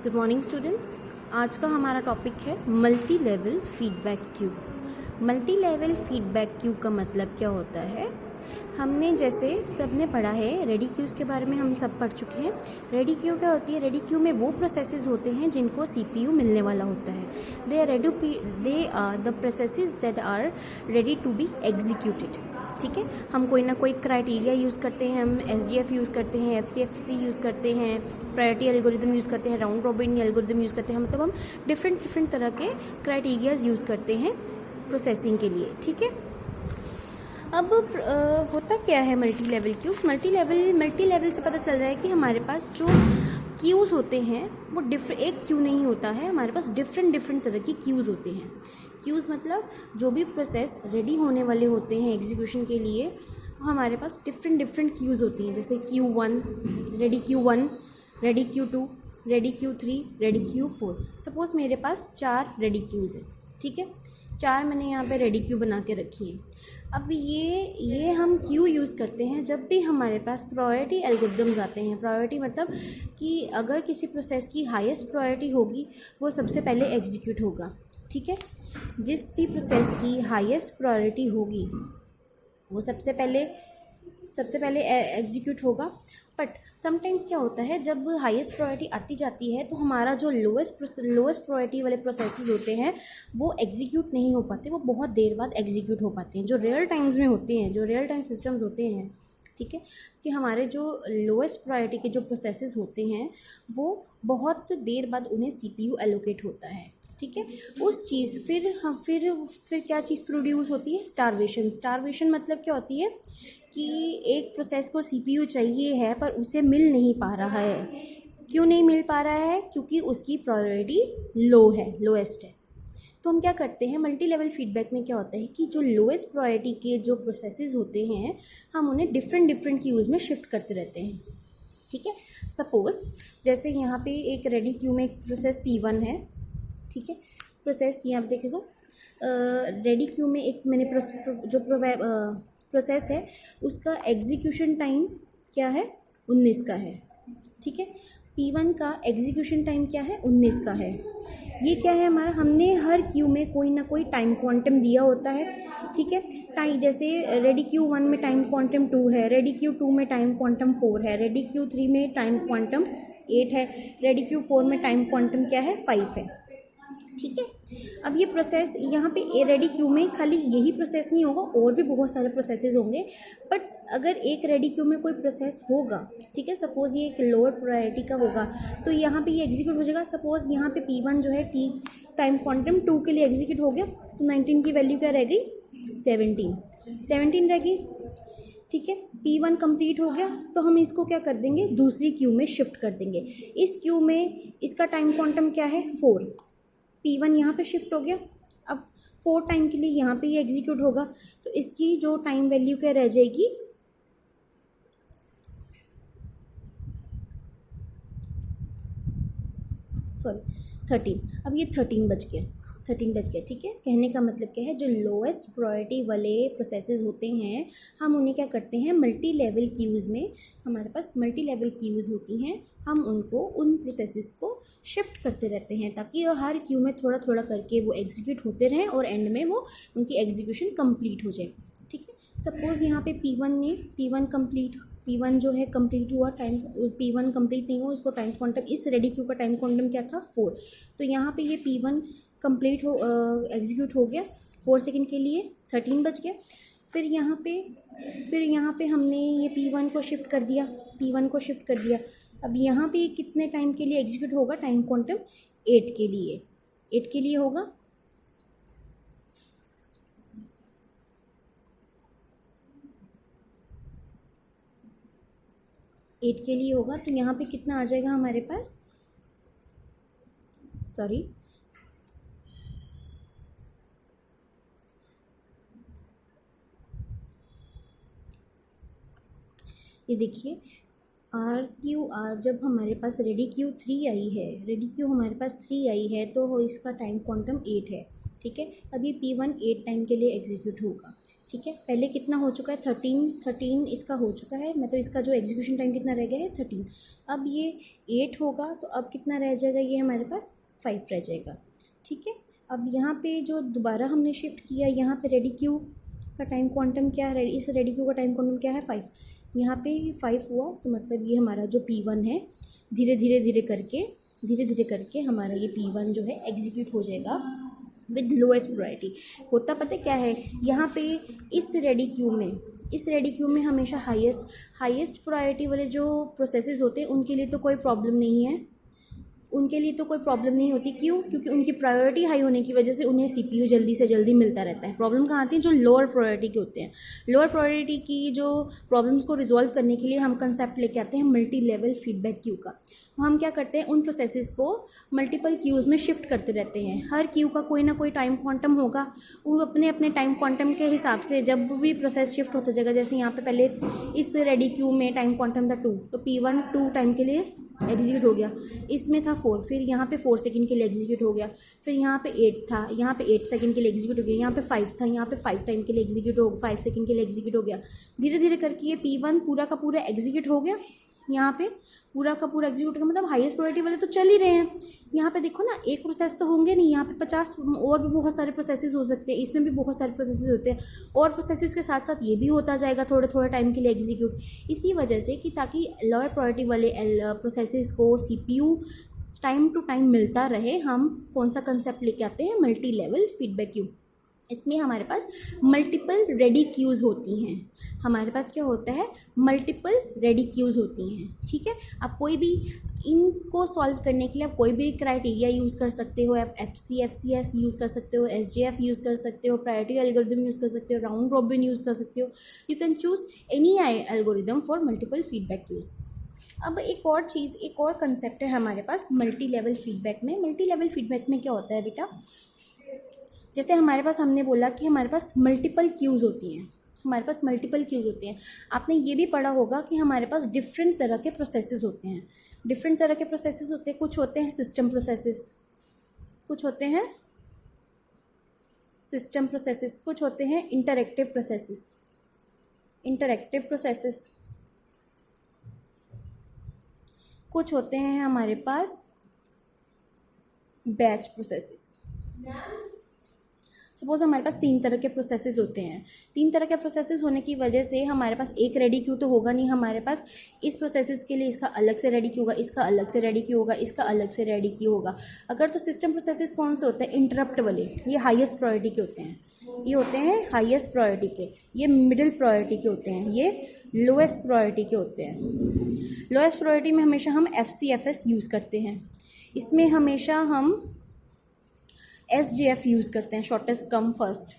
Good morning students. आज का हमारा टॉपिक है multi level feedback queue. Multi level feedback queue का मतलब क्या होता है? हमने जैसे सब ने पढ़ा है, रेडी क्यूज़ के बारे में हम सब पढ़ चुके हैं। रेडी क्यू क्या होती है? रेडी क्यू में वो प्रोसेसेस होते हैं जिनको सीपीयू मिलने वाला होता है। They are the processes that are ready to be executed. ठीक है, हम कोई ना कोई क्राइटेरिया यूज़ करते हैं, हम एसडीएफ यूज़ करते हैं, एफसीएफसी यूज़ करते हैं, प्रायोरिटी एल्गोरिदम यूज़ करते हैं, राउंड रॉबिन एल्गोरिदम यूज़ करते हैं। मतलब हम डिफरेंट तरह के क्राइटेरियाज यूज़ करते हैं प्रोसेसिंग के लिए। ठीक है, अब होता क्या है multi level Q? Multi level से पता चल रहा है कि हमारे पास जो क्यूज़ होते हैं वो एक क्यू नहीं होता है, हमारे पास डिफरेंट तरह की क्यूज़ होते हैं। क्यूज़ मतलब जो भी प्रोसेस रेडी होने वाले होते हैं एग्जीक्यूशन के लिए, वो हमारे पास डिफरेंट क्यूज़ होती हैं। जैसे Q1, ready Q1, ready Q2, ready Q3, ready Q4। Suppose मेरे पास 4 रेडी क्यूज़ हैं। ठीक है, 4 मैंने यहाँ पे रेडी क्यू बना के रखी है। अब ये हम क्यू यूज़ करते हैं जब भी हमारे पास प्रायोरिटी एल्गोरिदम्स आते हैं। प्रायोरिटी मतलब कि अगर किसी प्रोसेस की हाईएस्ट प्रायोरिटी होगी वो सबसे पहले एग्जीक्यूट होगा। ठीक है, जिस भी प्रोसेस की हाईएस्ट प्रायोरिटी होगी वो सबसे पहले एग्जीक्यूट होगा। बट समटाइम्स क्या होता है, जब हाईएस्ट प्रायोरिटी आती जाती है तो हमारा जो लोएस्ट प्रायोरिटी वाले प्रोसेसेस होते हैं वो एग्जीक्यूट नहीं हो पाते, वो बहुत देर बाद एग्जीक्यूट हो पाते हैं। जो रियल टाइम्स में होते हैं, जो रियल टाइम सिस्टम्स होते हैं, ठीक है, कि हमारे जो लोएस्ट प्रायोरिटी के जो प्रोसेसेस होते हैं वो बहुत देर बाद उन्हें सीपीयू एलोकेट होता है। ठीक है, उस चीज़ फिर क्या चीज़ प्रोड्यूस होती है? स्टारवेशन मतलब क्या होती है कि एक प्रोसेस को सीपीयू चाहिए है पर उसे मिल नहीं पा रहा है। क्यों नहीं मिल पा रहा है? क्योंकि उसकी प्रायोरिटी लो है, लोएस्ट है। तो हम क्या करते हैं, मल्टी लेवल फीडबैक में क्या होता है कि जो लोएस्ट प्रायोरिटी के जो प्रोसेसेस होते हैं हम उन्हें डिफरेंट क्यूज़ में शिफ्ट करते रहते हैं। ठीक है, सपोज़ जैसे यहाँ पे एक रेडी क्यू में एक प्रोसेस P1 है। ठीक है, प्रोसेस यहाँ पे देखिएगा, रेडी क्यू में एक मैंने प्रोसेस है उसका एग्जीक्यूशन टाइम क्या है? 19 का है। ठीक है, P1 का एग्जीक्यूशन टाइम क्या है? 19 का है। ये क्या है हमारा? हमने हर क्यू में कोई ना कोई टाइम क्वांटम दिया होता है। ठीक है, टाइम जैसे रेडी Q1 में टाइम क्वांटम 2 है, रेडी Q2 में टाइम क्वांटम 4 है, रेडी Q3 में टाइम क्वांटम 8 है, रेडी Q4 में टाइम क्वांटम क्या है? 5 है। ठीक है, अब ये प्रोसेस यहाँ पे रेडी क्यू में खाली यही प्रोसेस नहीं होगा, और भी बहुत सारे प्रोसेसेस होंगे। बट अगर एक रेडी क्यू में कोई प्रोसेस होगा, ठीक है, सपोज़ ये एक लोअर प्रायोरिटी का होगा तो यहाँ पे ये एग्जीक्यूट हो जाएगा। सपोज़ यहाँ पे P1 जो है टाइम क्वांटम 2 के लिए एग्जीक्यूट हो गया तो 19 की वैल्यू क्या रह गई? 17 रह गई। ठीक है, P1 कंप्लीट हो गया तो हम इसको क्या कर देंगे? दूसरी क्यू में शिफ्ट कर देंगे। इस क्यू में इसका टाइम क्वांटम क्या है? 4। P1 यहाँ पे शिफ्ट हो गया, अब 4 टाइम के लिए यहाँ पे ये एग्जीक्यूट होगा तो इसकी जो टाइम वैल्यू क्या रह जाएगी? सॉरी 13। अब ये 13 बज गया। ठीक है, कहने का मतलब क्या है, जो लोएस्ट प्रायोरिटी वाले प्रोसेसेस होते हैं हम उन्हें क्या करते हैं? मल्टी लेवल क्यूज़ में हमारे पास मल्टी लेवल क्यूज़ होती हैं, हम उनको उन प्रोसेसेस को शिफ्ट करते रहते हैं ताकि हर क्यू में थोड़ा करके वो एग्जीक्यूट होते रहें और एंड में वो उनकी एग्जीक्यूशन कंप्लीट हो जाए। ठीक है, सपोज़ यहाँ पे P1 जो है कंप्लीट हुआ, P1 कंप्लीट नहीं हुआ, इसको टाइम क्वांटम, इस रेडी क्यू का टाइम क्वांटम क्या था? 4। तो यहाँ पे ये P1 कंप्लीट एग्जीक्यूट हो गया 4 सेकंड के लिए, 13 बज गया। फिर यहाँ पे हमने ये P1 को शिफ्ट कर दिया। अब यहाँ पे कितने टाइम के लिए एग्जीक्यूट होगा? टाइम क्वांटम 8 के लिए होगा। तो यहाँ पे कितना आ जाएगा हमारे पास? सॉरी, ये देखिए RQR जब हमारे पास रेडी क्यू हमारे पास 3 आई है तो इसका टाइम क्वांटम 8 है। ठीक है, अब ये P1 8 टाइम के लिए एग्जीक्यूट होगा। ठीक है, पहले कितना हो चुका है 13 इसका हो चुका है, मतलब इसका जो एग्जीक्यूशन टाइम कितना रह गया है 13। अब ये 8 होगा तो अब कितना रह जाएगा, ये हमारे पास 5 रह जाएगा। ठीक है, अब यहाँ पे जो दोबारा हमने शिफ्ट किया, यहाँ पे रेडी क्यू का टाइम क्वांटम क्या है, इस रेडी क्यू का टाइम क्वांटम क्या है 5, यहाँ पे 5 हुआ तो मतलब ये हमारा जो P1 है धीरे धीरे करके हमारा ये P1 जो है एग्जीक्यूट हो जाएगा विद लोएस्ट प्रायोरिटी। होता पता क्या है, यहाँ पे इस रेडी क्यू में हमेशा हाईएस्ट प्रायोरिटी वाले जो प्रोसेसेस होते हैं उनके लिए तो कोई प्रॉब्लम नहीं है, क्यों? क्योंकि उनकी प्रायोरिटी हाई होने की वजह से उन्हें सीपीयू जल्दी से जल्दी मिलता रहता है। प्रॉब्लम कहाँ आती है, जो लोअर प्रायोरिटी के होते हैं। लोअर प्रायोरिटी की जो प्रॉब्लम्स को रिजॉल्व करने के लिए हम कंसेप्ट लेके आते हैं मल्टी लेवल फीडबैक क्यू का। हम क्या करते हैं, उन प्रोसेसेस को मल्टीपल क्यूज़ में शिफ्ट करते रहते हैं। हर क्यू का कोई ना कोई टाइम क्वांटम होगा, वो अपने अपने टाइम क्वांटम के हिसाब से जब भी प्रोसेस शिफ्ट होता जाएगा। जैसे यहाँ पे पहले इस रेडी क्यू में टाइम क्वांटम था 2, तो P1 2 टाइम के लिए एग्जीक्यूट हो गया, इसमें था 4, फिर यहाँ पे 4 सेकंड के लिए एग्जीक्यूट हो गया, फिर यहाँ पे 8 था, यहाँ पे 8 सेकंड के लिए एग्जीक्यूट हो गया, यहाँ पे 5 था, यहाँ पे 5 टाइम के लिए एग्जीक्यूट हो 5 सेकंड के लिए एग्जीक्यूट हो गया। धीरे धीरे करके ये P1 पूरा का पूरा एग्जीक्यूट हो गया। यहाँ पे पूरा का पूरा एग्जीक्यूट का मतलब हाईएस्ट प्रायोरिटी वाले तो चल ही रहे हैं। यहाँ पे देखो ना, एक प्रोसेस तो होंगे नहीं, यहाँ पे 50 और भी बहुत सारे प्रोसेसेस हो सकते हैं, इसमें भी बहुत सारे प्रोसेसेस होते हैं, और प्रोसेसेस के साथ साथ ये भी होता जाएगा थोड़े थोड़े टाइम के लिए एग्जीक्यूट। इसी वजह से कि ताकि लोअर प्रायोरिटी वाले प्रोसेसेस को सीपीयू टाइम टू टाइम मिलता रहे, हम कौन सा कंसेप्ट लेके आते हैं, मल्टी लेवल फीडबैक क्यू। इसमें हमारे पास मल्टीपल रेडी क्यूज़ होती हैं। हमारे पास क्या होता है, मल्टीपल रेडी क्यूज़ होती हैं। ठीक है, आप कोई भी इनको सॉल्व करने के लिए आप कोई भी क्राइटेरिया यूज़ कर सकते हो, FCS यूज़ कर सकते हो, SJF यूज़ कर सकते हो, प्रायोरिटी एल्गोरिदम यूज़ कर सकते हो, राउंड रॉबिन यूज़ कर सकते हो। You can choose any algorithm for multiple feedback queues. अब एक और कंसेप्ट है हमारे पास मल्टी लेवल फीडबैक में। मल्टी लेवल फीडबैक में क्या होता है बेटा, जैसे हमारे पास हमने बोला कि हमारे पास मल्टीपल क्यूज़ होती हैं, आपने ये भी पढ़ा होगा कि हमारे पास डिफरेंट तरह के प्रोसेसेस होते हैं। कुछ होते हैं सिस्टम प्रोसेसेस, कुछ होते हैं इंटरएक्टिव प्रोसेसेस, कुछ होते हैं हमारे पास बैच प्रोसेसेस। सपोज हमारे पास 3 तरह के प्रोसेसेस होते हैं। 3 तरह के प्रोसेसेस होने की वजह से हमारे पास एक रेडी क्यू तो होगा नहीं, हमारे पास इस प्रोसेसेस के लिए इसका अलग से रेडी क्यू होगा, इसका अलग से रेडी क्यू होगा, इसका अलग से रेडी क्यू होगा। अगर तो सिस्टम प्रोसेसेस कौन से होते हैं, इंटरप्ट वाले, ये हाईएस्ट प्रायोरिटी के होते हैं, ये होते हैं हाईएस्ट प्रायोरिटी के, ये मिडिल प्रायोरिटी के होते हैं, ये लोएस्ट प्रायोरिटी के होते हैं। लोएस्ट प्रायोरिटी में हमेशा हम FCFS यूज़ करते हैं, इसमें हमेशा हम SJF यूज़ करते हैं, शॉर्टेस्ट कम फर्स्ट।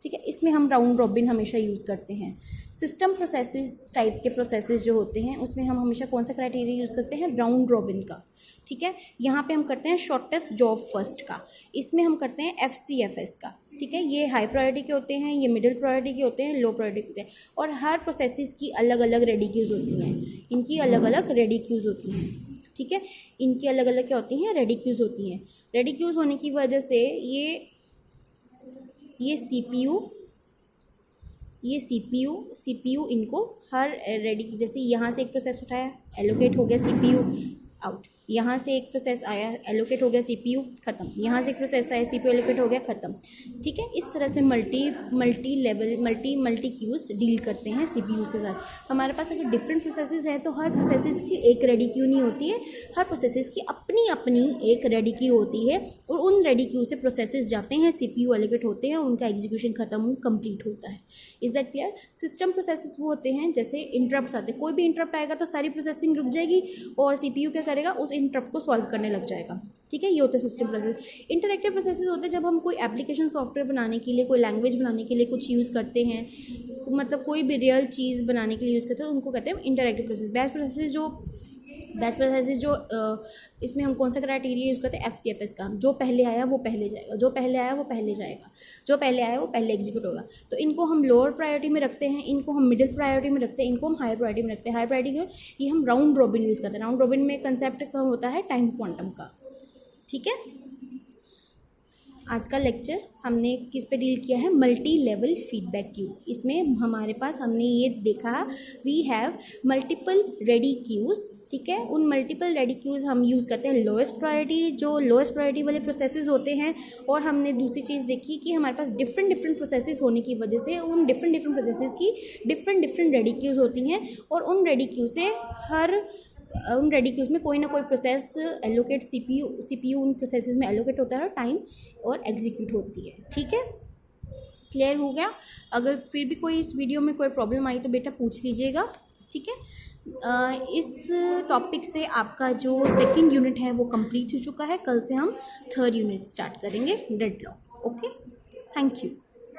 ठीक है, इसमें हम राउंड रॉबिन हमेशा यूज़ करते हैं। सिस्टम प्रोसेसेस टाइप के प्रोसेसेस जो होते हैं उसमें हम हमेशा कौन सा क्राइटेरिया यूज़ करते हैं, राउंड रॉबिन का। ठीक है, यहाँ पे हम करते हैं शॉर्टेस्ट जॉब फर्स्ट का, इसमें हम करते हैं FCFS का। ठीक है, ये हाई प्रायोरिटी के होते हैं, ये मिडिल प्रायोरिटी के होते हैं, लो प्रायोरिटी के होते हैं, और हर प्रोसेसेस की अलग अलग रेडी क्यूज़ होती हैं, इनकी अलग अलग रेडी क्यूज़ होती हैं। ठीक है, इनकी अलग अलग क्या होती हैं, रेडी क्यूज़ होती हैं। रेडी क्यूज़ होने की वजह से ये CPU इनको हर रेडी, जैसे यहाँ से एक प्रोसेस उठाया, एलोकेट हो गया CPU आउट, यहाँ से एक प्रोसेस आया, एलोकेट हो गया CPU ख़त्म, यहाँ से एक प्रोसेस आया, CPU एलोकेट हो गया ख़त्म। ठीक है, इस तरह से मल्टी क्यूज़ डील करते हैं CPUs के साथ। हमारे पास अगर डिफरेंट प्रोसेसेस हैं तो हर प्रोसेसेस की एक रेडी क्यू नहीं होती है, हर प्रोसेसेस की अपनी अपनी एक रेडी क्यू होती है, और उन रेडी क्यू से प्रोसेसेस जाते हैं, CPU एलोकेट होते हैं, उनका एग्जीक्यूशन खत्म कंप्लीट होता है। Is that clear? System processes वो होते हैं जैसे इंटरप्ट आते हैं, कोई भी इंटरप्ट आएगा तो सारी प्रोसेसिंग रुक जाएगी और CPU क्या करेगा, उस इंटरप्ट को सॉल्व करने लग जाएगा। ठीक है, ये होता है सिस्टम प्रोसेस। इंटरएक्टिव प्रोसेसेस होते हैं जब हम कोई एप्लीकेशन सॉफ्टवेयर बनाने के लिए, कोई लैंग्वेज बनाने के लिए कुछ यूज़ करते हैं, मतलब कोई भी रियल चीज़ बनाने के लिए यूज़ करते हैं, उनको कहते हैं इंटरएक्टिव प्रोसेस। बैच प्रोसेसेस जो इसमें हम कौन सा क्राइटेरिया यूज़ करते हैं, FCFS का, जो पहले आया वो पहले जाएगा, जो पहले आया वो पहले एग्जीक्यूट होगा। तो इनको हम लोअर प्रायोरिटी में रखते हैं, इनको हम मिडिल प्रायोरिटी में रखते हैं, इनको हम हायर प्रायोरिटी में रखते हैं। हायर प्रायोरिटी में ये हम राउंड रॉबिन यूज़ करते हैं। राउंड रॉबिन में कंसेप्ट होता है टाइम क्वांटम का। ठीक है, आज का लेक्चर हमने किस पे डील किया है, मल्टी लेवल फीडबैक क्यू। इसमें हमारे पास हमने ये देखा we have multiple ready queues, ठीक है। उन मल्टीपल रेडी क्यूज़ हम यूज़ करते हैं लोएस्ट प्रायोरिटी, जो लोएस्ट प्रायोरिटी वाले प्रोसेसेस होते हैं। और हमने दूसरी चीज़ देखी कि हमारे पास डिफरेंट डिफरेंट प्रोसेसेस होने की वजह से उन डिफरेंट प्रोसेसेस की डिफरेंट रेडी क्यूज़ होती हैं, और उन रेडी क्यू से उन रेडी क्यूज़ में कोई ना कोई प्रोसेस एलोकेट सीपीयू उन प्रोसेसेस में एलोकेट होता है, टाइम और एग्जीक्यूट होती है, ठीक है। क्लियर हो गया? अगर फिर भी कोई इस वीडियो में कोई प्रॉब्लम आई तो बेटा पूछ लीजिएगा, ठीक है। इस टॉपिक से आपका जो सेकंड यूनिट है वो कंप्लीट हो चुका है। कल से हम थर्ड यूनिट स्टार्ट करेंगे, डेडलॉक। Okay, thank you.